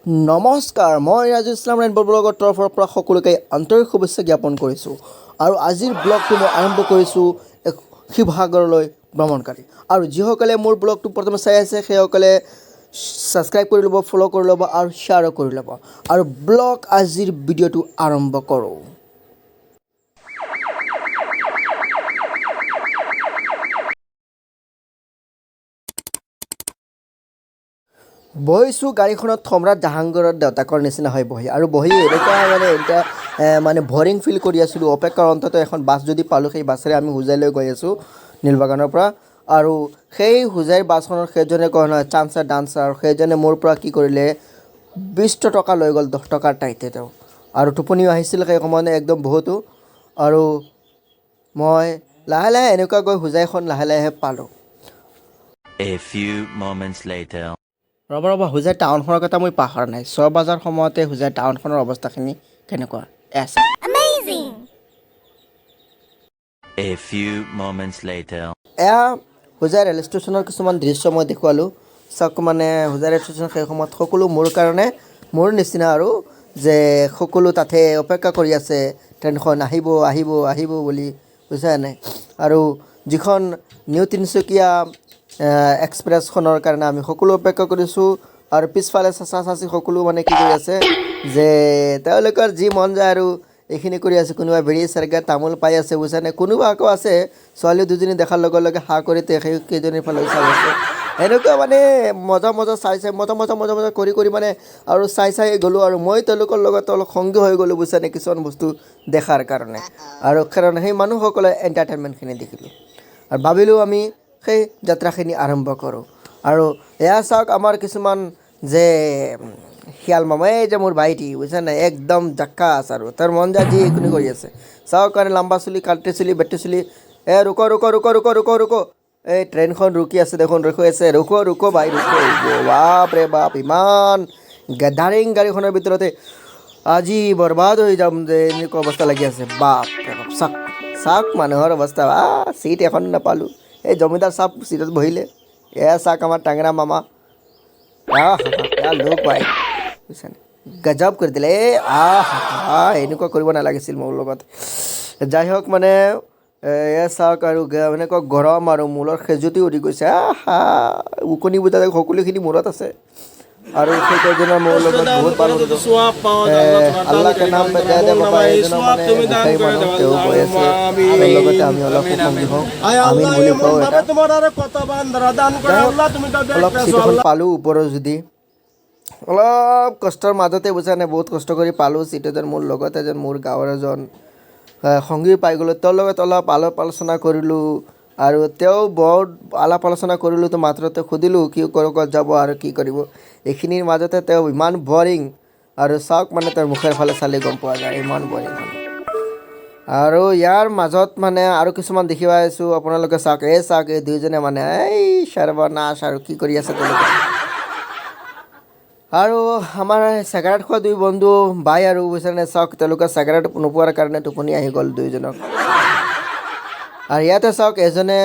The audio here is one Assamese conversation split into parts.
নমস্কাৰ, মই ৰাজু ইছলাম ৰেইনব' ব্লগৰ তৰফৰ পৰা সকলোকে আন্তৰিক শুভেচ্ছা জ্ঞাপন কৰিছোঁ। আৰু আজিৰ ব্লগটো মই আৰম্ভ কৰিছোঁ এক শিৱসাগৰলৈ ভ্ৰমণকাৰী। আৰু যিসকলে মোৰ ব্লগটো প্ৰথমে চাই আছে সেইসকলে ছাবস্ক্ৰাইব কৰি ল'ব, ফ'ল' কৰি ল'ব আৰু শ্বেয়াৰো কৰি ল'ব। আৰু আজিৰ ভিডিঅ'টো আৰম্ভ কৰোঁ। বহিছোঁ গাড়ীখনত সম্ৰাট জাহাংগীৰৰ দেউতাকৰ নিচিনা হৈ আৰু বহি এনেকুৱা এতিয়া মানে বৰিং ফিল কৰি আছিলোঁ। অপেক্ষাৰ অন্তত এখন বাছ যদি পালোঁ, সেই বাছেৰে আমি হোজাইলৈ গৈ আছোঁ নীলবাগানৰ পৰা। আৰু সেই হোজাইৰ বাছখনৰ সেইজনে কয় নহয় চান্সাৰ ডান্সাৰ, সেইজনে মোৰ পৰা কি কৰিলে 20 টকা লৈ গ'ল 10 টকাৰ ঠাইতে তেওঁ। আৰু টোপনিও আহিছিল সেই সময়ত একদম বহুতো। আৰু মই লাহে লাহে এনেকুৱা গৈ হোজাইখন লাহে লাহে পালোঁ। A few moments later. ৰ'বা হোজাই টাউনখনৰ কথা মই পাহৰা নাই। 6 বজাৰ সময়তে হোজাই টাউনখনৰ অৱস্থাখিনি কেনেকুৱা আছে। A few moments later. এয়া হোজাই ৰেল ষ্টেচনৰ কিছুমান দৃশ্য মই দেখুৱালোঁ। চাওক মানে হোজাই ৰেল ষ্টেচন সেই সময়ত সকলো মোৰ কাৰণে মোৰ নিচিনা আৰু যে সকলো তাতে অপেক্ষা কৰি আছে ট্ৰেইনখন আহিব আহিব আহিব বুলি, বুজিছা নাই। আৰু যিখন নিউ তিনিচুকীয়া এক্সপ্ৰেছখনৰ কাৰণে আমি সকলো অপেক্ষা কৰিছোঁ। আৰু পিছফালে চাচা চাচি সকলো মানে কি কৰি আছে যে তেওঁলোকৰ যি মন যায় আৰু এইখিনি কৰি আছে। কোনোবা বিড়ি চাৰ্গাত তামোল পাই আছে, বুজিছা নাই। কোনোবা আকৌ আছে ছোৱালী দুজনী দেখাৰ লগে লগে হাঁ কৰি সেইকেইজনীৰ ফালে চাই আছে। এনেকুৱা মানে মজা চাই মজা কৰি মানে আৰু চাই গ'লোঁ। আৰু মই তেওঁলোকৰ লগত অলপ সংগী হৈ গ'লোঁ, বুজিছা নাই, কিছুমান বস্তু দেখাৰ কাৰণে। আৰু কাৰণ সেই মানুহসকলে এণ্টাৰটেইনমেণ্টখিনি দেখিলোঁ আৰু ভাবিলোঁ আমি সেই যাত্ৰাখিনি আৰম্ভ কৰোঁ। আৰু এয়া চাওক আমাৰ কিছুমান যে শিয়াল মামা, এই যে মোৰ ভাইটি, বুজিছা নাই, একদম জাক্কাছ আৰু তাৰ মন যায় যি এইখিনি কৰি আছে। চাওক কাৰণে লম্বা চুলি, কাটি চুলি, বেটি চুলি। ৰুক এই ট্ৰেইনখন ৰখি আছে দেখোন, ৰখি আছে। ৰুক ভাই ৰুক। বাপ ৰে বাপ, ইমান গেডাৰিং গাড়ীখনৰ ভিতৰতে আজি বৰবাদ হৈ যাম যে এনেকুৱা অৱস্থা লাগি আছে। বাপ ৰে বাপ, চাওক মানুহৰ অৱস্থা। চিট এখন নাপালোঁ। এই জমিদাৰ চাপ চিটত বহিলে। এয়া চাওক আমাৰ টাংৰা মামা, লোক ভাই, বুজিছা নাই, গজব কৰি দিলে। এনেকুৱা কৰিব নালাগিছিল মোৰ লগত। যাই হওক মানে এয়া চাওক আৰু এনেকুৱা গৰম আৰু মূলৰ খেজুতি উঠি গৈছে। উকনি বুজা সকলোখিনি মূৰত আছে। আৰু সেইকেইজনৰ মোৰ লগত বহুত ভাল বন্ধু। আল্লাহ কে নাম পে দে দে বাবা, এইজনৰ মানে ভিখাৰী মানুহ, তেওঁ কৈ আছে তেওঁৰ লগতে আমি অলপ সংগী হওঁ, আমিন বুলি কওঁ এটা। অলপ চিট এখন পালোঁ ওপৰৰ যদি, অলপ কষ্টৰ মাজতে, বুজা নাই, বহুত কষ্ট কৰি পালোঁ চিট এজন। মোৰ লগত এজন মোৰ গাঁৱৰ এজন সংগী পাই গ'লোঁ। তেওঁৰ লগত অলপ আলাপ আলোচনা কৰিলোঁ। আৰু তেওঁ বহুত আলাপ আলোচনা কৰিলোঁ। তো মাত্ৰতে সুধিলোঁ কি ক'ত যাব আৰু কি কৰিব। এইখিনিৰ মাজতে তেওঁ ইমান বৰিং। আৰু চাওক মানে তেওঁৰ মুখেৰ ফালে চালে গম পোৱা যায় ইমান বৰিং মানে। আৰু ইয়াৰ মাজত মানে আৰু কিছুমান দেখি পাইছোঁ আপোনালোকে চাওক। এই দুইজনে মানে এই সৰ্বনাশ আৰু কি কৰি আছে তেওঁলোকে। আৰু আমাৰ চিগাৰেট খোৱা দুই বন্ধু বাই আৰু, বুজিছা নে, চাওক তেওঁলোকে চিগাৰেট নোপোৱাৰ কাৰণে টোপনি আহি গ'ল দুইজনক। আৰু ইয়াতে চাওক এজনে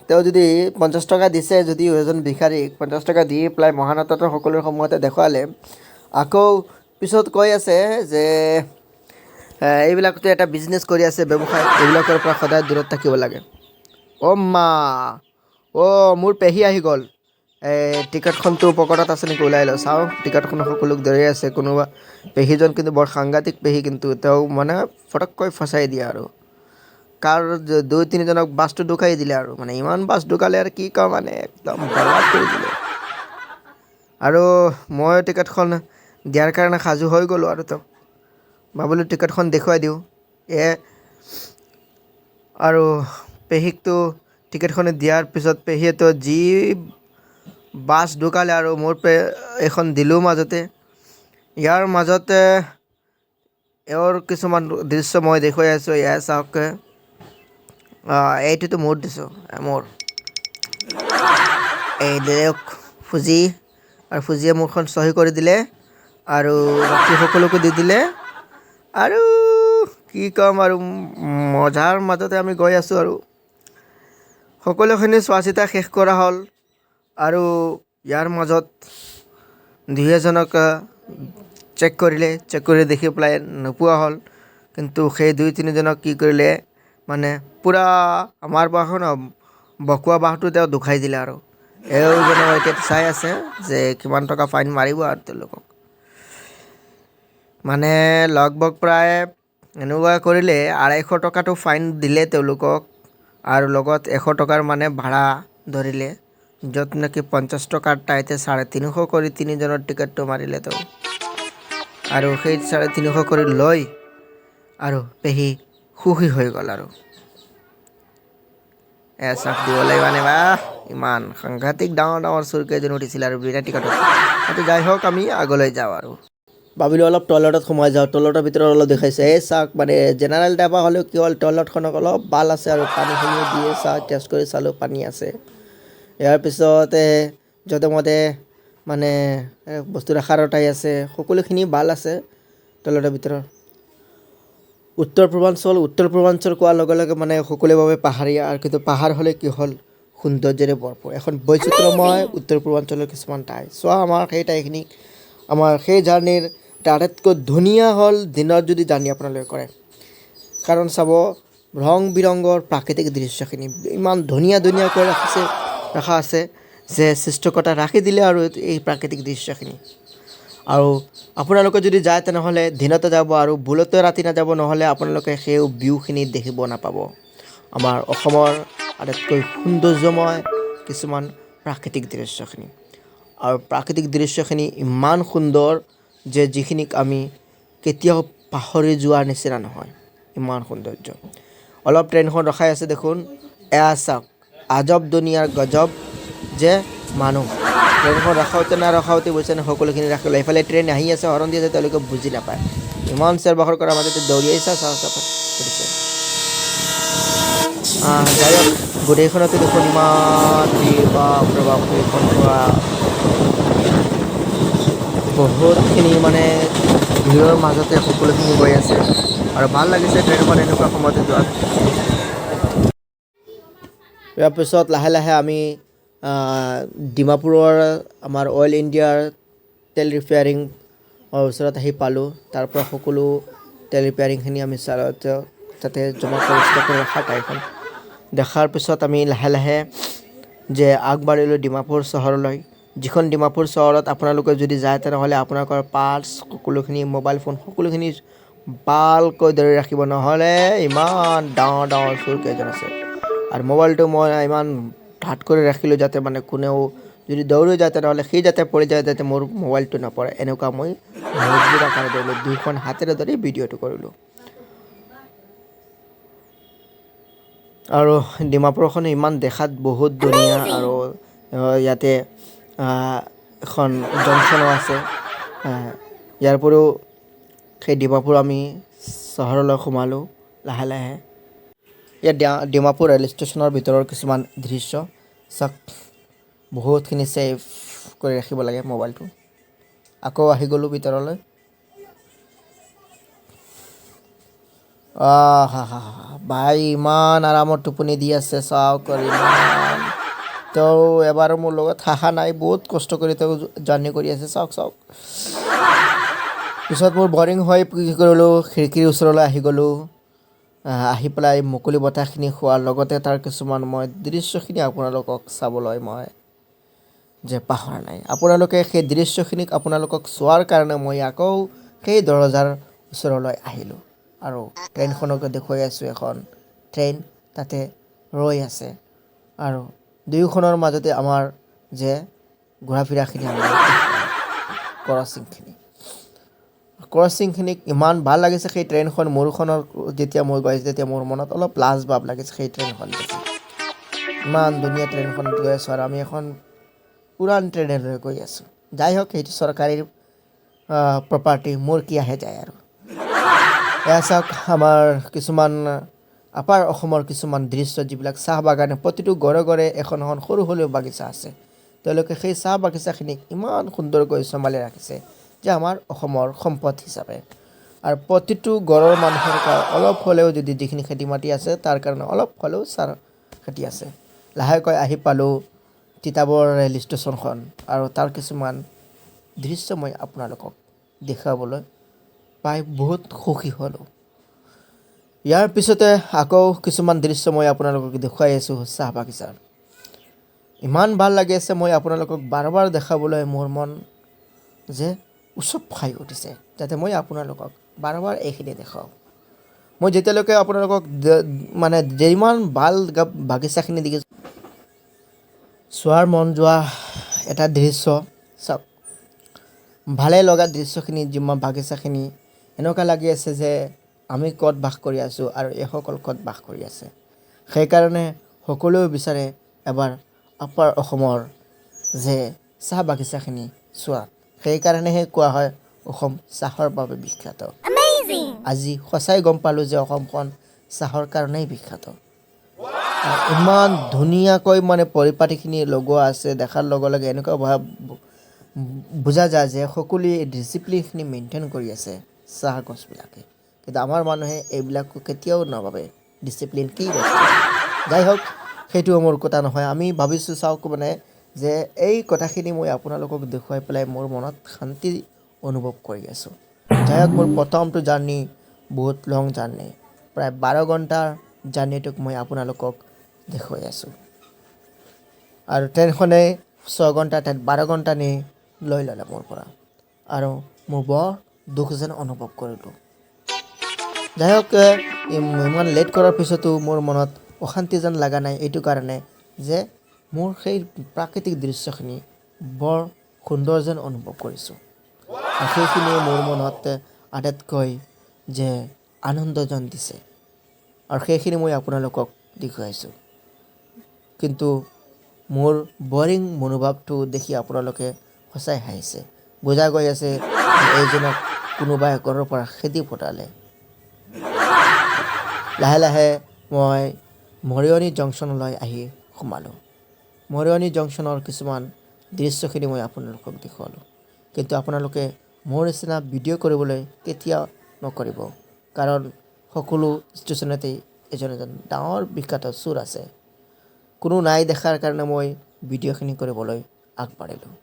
তেওঁ যদি 50 টকা দিছে, যদিও এজন ভিখাৰীক 50 টকা দি পেলাই মহানাটৰ সকলোৰে সময়তে দেখুৱালে, আকৌ পিছত কৈ আছে যে এইবিলাকতো এটা বিজনেছ কৰি আছে, ব্যৱসায়, এইবিলাকৰ পৰা সদায় দূৰত থাকিব লাগে। মোৰ পেহী আহি গ'ল। টিকেটখনতো পকেটত আছে নেকি, ওলাই লওঁ চাওঁ। টিকেটখন সকলোক ধৰি আছে। কোনোবা পেহীজন কিন্তু বৰ সাংঘাতিক পেহী, কিন্তু তেওঁ মানে ফটককৈ ফচাই দিয়ে আৰু কাৰ 2-3জনক বাছটো ঢুকাই দিলে। আৰু মানে ইমান বাছ ঢুকালে আৰু কি কওঁ, মানে একদম বৰবাদ কৰি দিলে। আৰু মই টিকেটখন দিয়াৰ কাৰণে সাজু হৈ গ'লোঁ। আৰু তেওঁ ভাবিলোঁ টিকেটখন দেখুৱাই দিওঁ। আৰু পেহীকতো টিকেটখন দিয়াৰ পিছত পেহীয়েতো যি বাছ ঢুকালে। আৰু মোৰ এইখন দিলোঁ মাজতে। ইয়াৰ মাজতে এওঁৰ কিছুমান দৃশ্য মই দেখুৱাই আছোঁ। এয়া চাওক, এইটোতো মোৰ দিছোঁ, মোৰ এই দিয়ক ফুজি। আৰু ফুজিয়ে মোৰখন চহী কৰি দিলে আৰু বাকী সকলোকো দি দিলে। আৰু কি ক'ম, আৰু মজাৰ মাজতে আমি গৈ আছোঁ। আৰু সকলোখিনি চোৱা চিতা শেষ কৰা হ'ল। আৰু ইয়াৰ মাজত দুই এজনক চেক কৰিলে চেক কৰি দেখি পেলাই নোপোৱা হ'ল কিন্তু সেই 2-3জনক কি কৰিলে মানে পূৰা আমাৰ বাহন বকোৱা বাহটো তেওঁ দুখাই দিলে আৰু এওঁজনে এতিয়া চাই আছে যে কিমান টকা ফাইন মাৰিব আৰু তেওঁলোকক মানে লগভগ প্ৰায় এনেকুৱা কৰিলে 250 টকাটো ফাইন দিলে তেওঁলোকক আৰু লগত 100 টকাৰ মানে ভাড়া ধৰিলে য'ত নেকি 50 টকাৰ ঠাইতে 350 কৰি 3জনৰ টিকেটটো মাৰিলে তেওঁ আৰু সেই 350 কৰি লৈ আৰু পেহী সুখী হৈ গ'ল আৰু চাক দিবলৈ মানে বাহ ইমান সাংঘাতিক ডাঙৰ চোৰকেইজন উঠিছিল আৰু বিনা টিকটত যাই হওক আমি আগলৈ যাওঁ আৰু ভাবিলোঁ অলপ টয়লেটত সোমাই যাওঁ টয়লেটৰ ভিতৰত অলপ দেখাইছে চাওক মানে জেনেৰেল ডাবা হ'লেও কি হ'ল টয়লেটখনক অলপ ভাল আছে আৰু পানীখিনিও দিয়ে চাওক টেষ্ট কৰি চালোঁ পানী আছে ইয়াৰ পিছতে য'তে মতে মানে বস্তু ৰখাৰ ঠাই আছে সকলোখিনি ভাল আছে টয়লেটৰ ভিতৰত উত্তৰ পূৰ্বাঞ্চল কোৱাৰ লগে লগে মানে সকলোৰে বাবে পাহাৰীয়া আৰু কিন্তু পাহাৰ হ'লে কি হ'ল সৌন্দৰ্যৰে ভৰপূৰ এখন বৈচিত্ৰ্যময় উত্তৰ পূৰ্বাঞ্চলৰ কিছুমান ঠাই চোৱা আমাৰ সেই ঠাইখিনি আমাৰ সেই জাৰ্ণিৰ আটাইতকৈ ধুনীয়া হ'ল দিনত যদি জাৰ্ণি আপোনালোকে কৰে কাৰণ চাব ৰং বিৰঙৰ প্ৰাকৃতিক দৃশ্যখিনি ইমান ধুনীয়াকৈ ৰখা আছে যে সৃষ্টিকৰ্তা ৰাখি দিলে আৰু এই প্ৰাকৃতিক দৃশ্যখিনি আৰু আপোনালোকে যদি যায় তেনেহ'লে দিনতে যাব আৰু বুলতে ৰাতি নাযাব নহ'লে আপোনালোকে সেই ভিউখিনি দেখিব নাপাব আমাৰ অসমৰ আটাইতকৈ সৌন্দৰ্যময় কিছুমান প্ৰাকৃতিক দৃশ্যখিনি আৰু প্ৰাকৃতিক দৃশ্যখিনি ইমান সুন্দৰ যে যিখিনিক আমি কেতিয়াও পাহৰি যোৱাৰ নিচিনা নহয় ইমান সৌন্দৰ্য অলপ ট্ৰেইনখন ৰখাই আছে দেখোন এয়া চাওক আজব দুনিয়াৰ গজব যে মানুহ ট্ৰেইনখন ৰখাওঁতে বুজিছে সকলোখিনি ৰাখিলে এইফালে ট্ৰেইন আহি আছে হৰণ দি আছে তেওঁলোকে বুজি নাপায় ইমান চেৰ বাখৰ কৰাৰ মাজতে দৌৰি আহিছে সুধিছে যাই হওক গোটেইখনতে দেখোন ইমান প্ৰভাৱ বহুতখিনি মানে ভিৰৰ মাজতে সকলোখিনি গৈ আছে আৰু ভাল লাগিছে ট্ৰেইনখন এনেকুৱা সময়তে যোৱাত ইয়াৰ পিছত লাহে লাহে আমি ডিমাপুৰৰ আমাৰ অইল ইণ্ডিয়াৰ তেল ৰিপেয়াৰিং ওচৰত আহি পালোঁ তাৰ পৰা সকলো তেল ৰিপেয়াৰিংখিনি আমি তাতে জমা কৰি ৰখা ঠাইখন দেখাৰ পিছত আমি লাহে লাহে যে আগবাঢ়িলোঁ ডিমাপুৰ চহৰলৈ যিখন ডিমাপুৰ চহৰত আপোনালোকে যদি যায় তেনেহ'লে আপোনালোকৰ পাৰ্চ সকলোখিনি মোবাইল ফোন সকলোখিনি ভালকৈ ধৰি ৰাখিব নহ'লে ইমান ডাঙৰ চোৰকেইজন আছে আৰু মোবাইলটো মই ইমান ঢাট কৰি ৰাখিলোঁ যাতে মানে কোনেও যদি দৌৰি যায় তেনেহ'লে সি যাতে পৰি যায় যাতে মোৰ মোবাইলটো নপৰে এনেকুৱা মই মজবুত আকাৰে ধৰিলোঁ দুইখন হাতেৰে ধৰি ভিডিঅ'টো কৰিলোঁ আৰু ডিমাপুৰখন ইমান দেখাত বহুত ধুনীয়া আৰু ইয়াতে এখন জংচনো আছে ইয়াৰ উপৰিও সেই ডিমাপুৰ আমি চহৰলৈ সোমালোঁ লাহে লাহে ইয়াত ডিমাপুৰ ৰেল ষ্টেচনৰ ভিতৰৰ কিছুমান দৃশ্য চাওক বহুতখিনি ছেভ কৰি ৰাখিব লাগে মোবাইলটো আকৌ আহি গ'লোঁ ভিতৰলৈ ভাই ইমান আৰামত টোপনি দি আছে চাওক ইমান তেওঁ এবাৰ মোৰ লগত হাহা নাই বহুত কষ্ট কৰি তেওঁ জাৰ্ণি কৰি আছে চাওক পিছত মোৰ বৰিং হৈ কি কৰিলোঁ খিৰিকীৰ ওচৰলৈ আহি গ'লোঁ আহি পেলাই মুকলি বতাহখিনি খোৱাৰ লগতে তাৰ কিছুমান মই দৃশ্যখিনি আপোনালোকক চাবলৈ মই যে পাহৰা নাই আপোনালোকে সেই দৃশ্যখিনিক আপোনালোকক চোৱাৰ কাৰণে মই আকৌ সেই দৰজাৰ ওচৰলৈ আহিলোঁ আৰু ট্ৰেইনখনকে দেখুৱাই আছোঁ এখন ট্ৰেইন তাতে ৰৈ আছে আৰু দুয়োখনৰ মাজতে আমাৰ যে ঘূৰা ফিৰাখিনি আমাৰ ক্ৰচিংখিনিক ইমান ভাল লাগিছে সেই ট্ৰেইনখন মোৰখনৰ যেতিয়া মই গৈ আছোঁ তেতিয়া মোৰ মনত অলপ লাজ ভাৱ লাগিছে সেই ট্ৰেইনখন দেখি ইমান ধুনীয়া ট্ৰেইনখনত গৈ আছোঁ আৰু আমি এখন পুৰাণ ট্ৰেইনেৰে গৈ আছোঁ যাই হওক সেইটো চৰকাৰী প্ৰপাৰ্টি মোৰ কি আহে যায় আৰু এয়া চাওক আমাৰ কিছুমান আপাৰ অসমৰ কিছুমান দৃশ্য যিবিলাক চাহ বাগানে প্ৰতিটো ঘৰে এখন সৰু হ'লেও বাগিচা আছে তেওঁলোকে সেই চাহ বাগিচাখিনিক ইমান সুন্দৰকৈ চম্ভালি ৰাখিছে যে আমাৰ অসমৰ সম্পদ হিচাপে আৰু প্ৰতিটো ঘৰৰ মানুহৰ অলপ হ'লেও যদি যিখিনি খেতি মাটি আছে তাৰ কাৰণে অলপ হ'লেও চাহ খেতি আছে লাহেকৈ আহি পালোঁ তিতাবৰ ৰেল ষ্টেচনখন আৰু তাৰ কিছুমান দৃশ্য মই আপোনালোকক দেখাবলৈ পাই বহুত সুখী হ'লোঁ। ইয়াৰ পিছতে আকৌ কিছুমান দৃশ্য মই আপোনালোকক দেখুৱাই আছোঁ চাহ বাগিচাৰ। ইমান ভাল লাগি আছে, মই আপোনালোকক বাৰ বাৰ দেখাবলৈ মোৰ মন যে উচপ খাই উঠিছে, যাতে মই আপোনালোকক বাৰ বাৰ এইখিনি দেখাওঁ। মই যেতিয়ালৈকে আপোনালোকক মানে যিমান ভাল বাগিচাখিনি দেখিছোঁ, চোৱাৰ মন যোৱা এটা দৃশ্য চাওক। ভালে লগা দৃশ্যখিনি, যিমান বাগিচাখিনি এনেকুৱা লাগি আছে যে আমি ক'ত বাস কৰি আছোঁ আৰু এইসকল ক'ত বাস কৰি আছে। সেইকাৰণে সকলোৱে বিচাৰে এবাৰ আপাৰ অসমৰ যে চাহ বাগিচাখিনি চোৱা। সেইকাৰণেহে কোৱা হয় অসম চাহৰ বাবে বিখ্যাত। আজি সঁচাই গম পালোঁ যে অসমখন চাহৰ কাৰণেই বিখ্যাত। ইমান ধুনীয়াকৈ মানে পৰিপাটিখিনি লগোৱা আছে, দেখাৰ লগে লগে এনেকুৱা বুজা যায় যে সকলোৱে ডিচিপ্লিনখিনি মেইনটেইন কৰি আছে চাহ গছবিলাকে। কিন্তু আমাৰ মানুহে এইবিলাক কেতিয়াও নাভাবে ডিচিপ্লিন কি বস্তু। যাই হওক, সেইটো মোৰ কথা নহয়। আমি ভাবিছোঁ চাওক মানে যে এই কথাখিনি মই আপোনালোকক দেখুৱাই পেলাই মোৰ মনত শান্তি অনুভৱ কৰি আছোঁ। যাই হওক, মোৰ প্ৰথমটো জাৰ্ণি বহুত লং জাৰ্ণি, প্ৰায় 12 ঘণ্টাৰ জাৰ্ণিটোক মই আপোনালোকক দেখুৱাই আছোঁ। আৰু ট্ৰেইনখনে 6 ঘণ্টা ঠাইত 12 ঘণ্টা নি লৈ ল'লে মোৰ পৰা, আৰু মোৰ বৰ দুখ যেন অনুভৱ কৰিলোঁ। যাই হওক, ইমান লেট কৰাৰ পিছতো মোৰ মনত অশান্তি যেন লগা নাই, এইটো কাৰণে যে মোৰ সেই প্ৰাকৃতিক দৃশ্যখিনি বৰ সুন্দৰ যেন অনুভৱ কৰিছোঁ। আৰু সেইখিনিয়ে মোৰ মনত আটাইতকৈ যে আনন্দ যেন দিছে, আৰু সেইখিনি মই আপোনালোকক দেখুৱাইছোঁ। কিন্তু মোৰ বৰিং মনোভাৱটো দেখি আপোনালোকে সঁচাই হাঁহিছে। বুজা গৈ আছে এইজনক কোনোবাই ঘৰৰ পৰা খেদি পঠালে। লাহে লাহে মই মৰিয়নি জংচনলৈ আহি সোমালোঁ। মৰিয়নি জংচনৰ কিছুমান দৃশ্যখিনি মই আপোনালোকক দেখুৱালোঁ। কিন্তু আপোনালোকে মোৰ নিচিনা ভিডিঅ' কৰিবলৈ কেতিয়াও নকৰিব, কাৰণ সকলো ষ্টেচনতেই এজন ডাঙৰ বিখ্যাত চোৰ আছে। কোনো নাই দেখাৰ কাৰণে মই ভিডিঅ'খিনি কৰিবলৈ আগবাঢ়িলোঁ।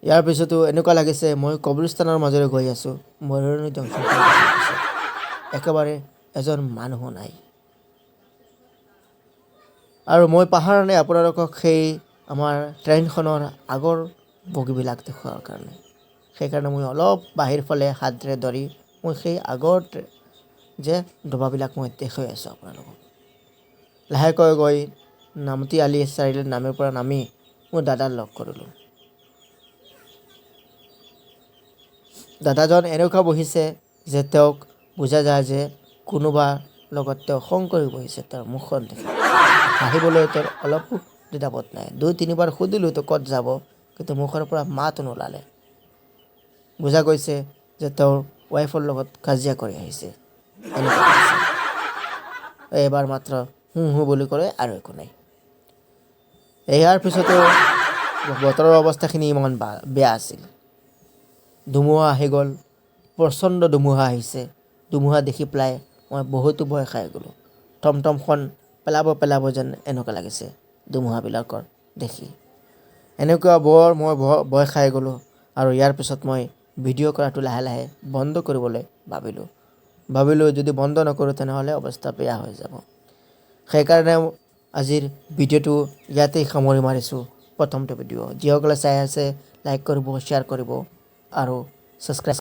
ইয়াৰ পিছতো এনেকুৱা লাগিছে মই কবৰস্থানৰ মাজেৰে গৈ আছোঁ। মৰিয়নি জংচন একেবাৰে এজন মানুহো নাই। আৰু মই পাহাৰ নাই আপোনালোকক সেই আমাৰ ট্ৰেইনখনৰ আগৰ বগীবিলাক দেখুওৱাৰ কাৰণে। সেইকাৰণে মই অলপ বাহিৰ ফালে হাতেৰে ধৰি মই সেই আগৰ যে ডবাবিলাক মই দেখুৱাই আছোঁ আপোনালোকক। লাহেকৈ গৈ নামতি আলি চাৰিআলিৰ নামিৰ পৰা নামি মোৰ দাদাক লগ কৰিলোঁ। দাদাজন এনেকুৱা বহিছে যে তেওঁক বুজা যায় যে কোনোবা লগত তেওঁ খং কৰি বহিছে। তেওঁৰ মুখখন দেখি হাঁহিবলৈ তেওঁৰ অলপো দ্বিধাবোধ নাই। 2-3 বাৰ সুধিলোঁ তো ক'ত যাব, কিন্তু মুখৰ পৰা মাত নোলালে। বুজা গৈছে যে তেওঁৰ ৱাইফৰ লগত কাজিয়া কৰি আহিছে। এইবাৰ মাত্ৰ হু বুলি ক'লে আৰু একো নাই। ইয়াৰ পিছতো বতৰৰ অৱস্থাখিনি ইমান বেয়া আছিল। ধুমুহা আহি গ'ল, প্ৰচণ্ড ধুমুহা আহিছে। ধুমুহা দেখি পেলাই মই বহুতো ভয় খাই গ'লোঁ। টমটমখন পেলাব যেন এনেকুৱা লাগিছে ধুমুহাবিলাকৰ দেখি। এনেকুৱা মই ভয় খাই গ'লোঁ। আৰু ইয়াৰ পিছত মই ভিডিঅ' কৰাটো লাহে লাহে বন্ধ কৰিবলৈ ভাবিলোঁ যদি বন্ধ নকৰোঁ তেনেহ'লে অৱস্থা বেয়া হৈ যাব। সেইকাৰণে আজিৰ ভিডিঅ'টো ইয়াতেই সামৰি মাৰিছোঁ। প্ৰথমটো ভিডিঅ'। যিসকলে চাই আছে লাইক কৰিব, শ্বেয়াৰ কৰিব আৰু ছাবস্ক্ৰাইব